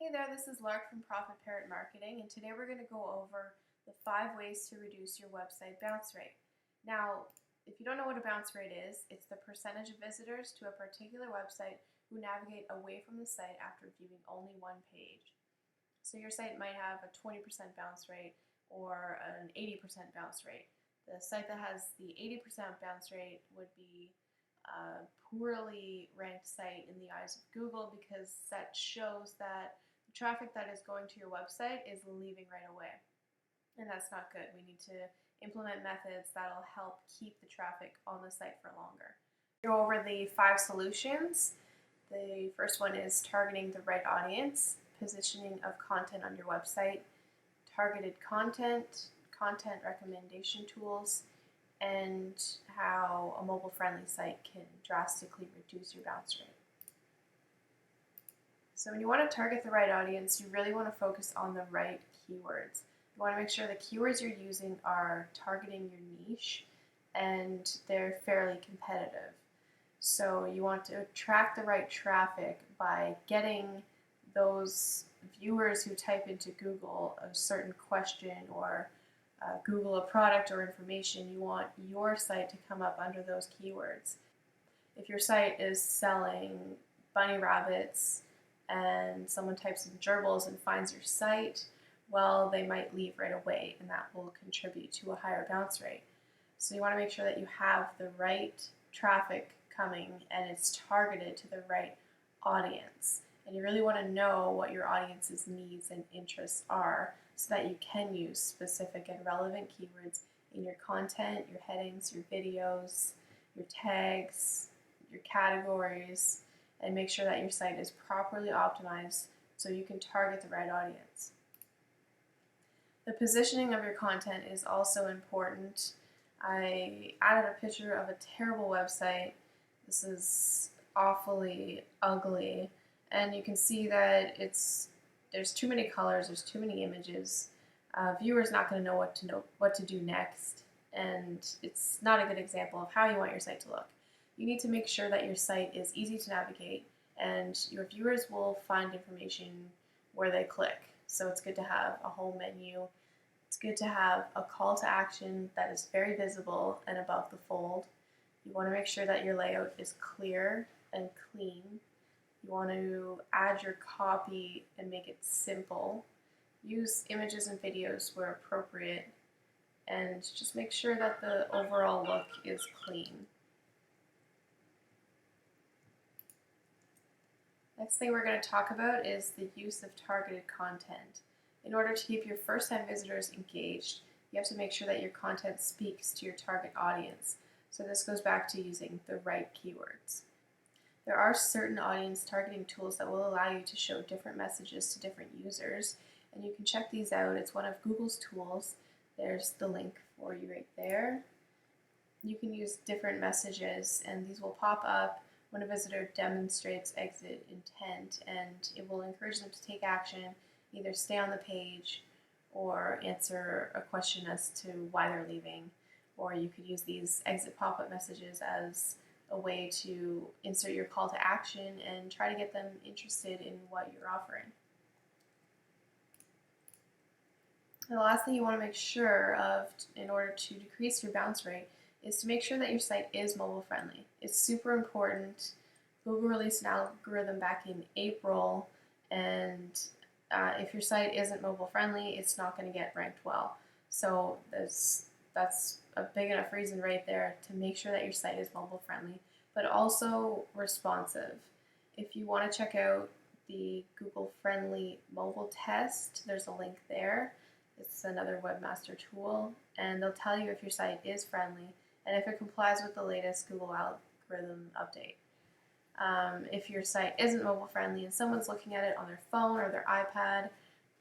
Hey there, this is Lark from Profit Parrot Marketing, and today we're going to go over the 5 ways to reduce your website bounce rate. Now, if you don't know what a bounce rate is, it's the percentage of visitors to a particular website who navigate away from the site after viewing only one page. So your site might have a 20% bounce rate or an 80% bounce rate. The site that has the 80% bounce rate would be a poorly ranked site in the eyes of Google because that shows that the traffic that is going to your website is leaving right away. And that's not good. We need to implement methods that'll help keep the traffic on the site for longer. Go over the 5 solutions. The first one is targeting the right audience, positioning of content on your website, targeted content, content recommendation tools, and how a mobile-friendly site can drastically reduce your bounce rate. So when you want to target the right audience, you really want to focus on the right keywords. You want to make sure the keywords you're using are targeting your niche and they're fairly competitive. So you want to attract the right traffic by getting those viewers who type into Google a certain question or Google a product or information. You want your site to come up under those keywords. If your site is selling bunny rabbits and someone types in gerbils and finds your site, well, they might leave right away, and that will contribute to a higher bounce rate. So you want to make sure that you have the right traffic coming and it's targeted to the right audience. And you really want to know what your audience's needs and interests are so that you can use specific and relevant keywords in your content, your headings, your videos, your tags, your categories, and make sure that your site is properly optimized so you can target the right audience. The positioning of your content is also important. I added a picture of a terrible website. This is awfully ugly, and you can see that there's too many colors, there's too many images. Viewer's not going to know what to do next, and it's not a good example of how you want your site to look. You need to make sure that your site is easy to navigate, and your viewers will find information where they click. So it's good to have a home menu. It's good to have a call to action that is very visible and above the fold. You want to make sure that your layout is clear and clean. You want to add your copy and make it simple. Use images and videos where appropriate, and just make sure that the overall look is clean. Next thing we're going to talk about is the use of targeted content. In order to keep your first-time visitors engaged, you have to make sure that your content speaks to your target audience. So this goes back to using the right keywords. There are certain audience targeting tools that will allow you to show different messages to different users, and you can check these out. It's one of Google's tools. There's the link for you right there. You can use different messages, and these will pop up when a visitor demonstrates exit intent, and it will encourage them to take action, either stay on the page or answer a question as to why they're leaving. Or you could use these exit pop-up messages as a way to insert your call to action and try to get them interested in what you're offering. And the last thing you want to make sure of in order to decrease your bounce rate is to make sure that your site is mobile friendly. It's super important. Google released an algorithm back in April, and if your site isn't mobile friendly, it's not going to get ranked well. So that's a big enough reason right there to make sure that your site is mobile friendly, but also responsive. If you want to check out the Google Friendly Mobile Test, there's a link there. It's another webmaster tool, and they'll tell you if your site is friendly and if it complies with the latest Google algorithm update. If your site isn't mobile friendly and someone's looking at it on their phone or their iPad,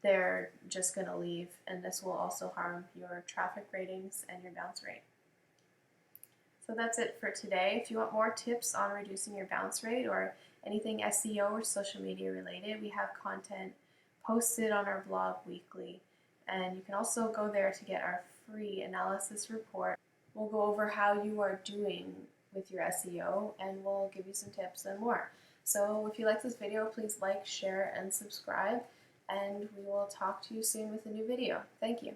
they're just going to leave, and this will also harm your traffic ratings and your bounce rate. So that's it for today. If you want more tips on reducing your bounce rate or anything SEO or social media related, we have content posted on our blog weekly, and you can also go there to get our free analysis report. We'll go over how you are doing with your SEO, and we'll give you some tips and more. So if you like this video, please like, share, and subscribe, and we will talk to you soon with a new video. Thank you.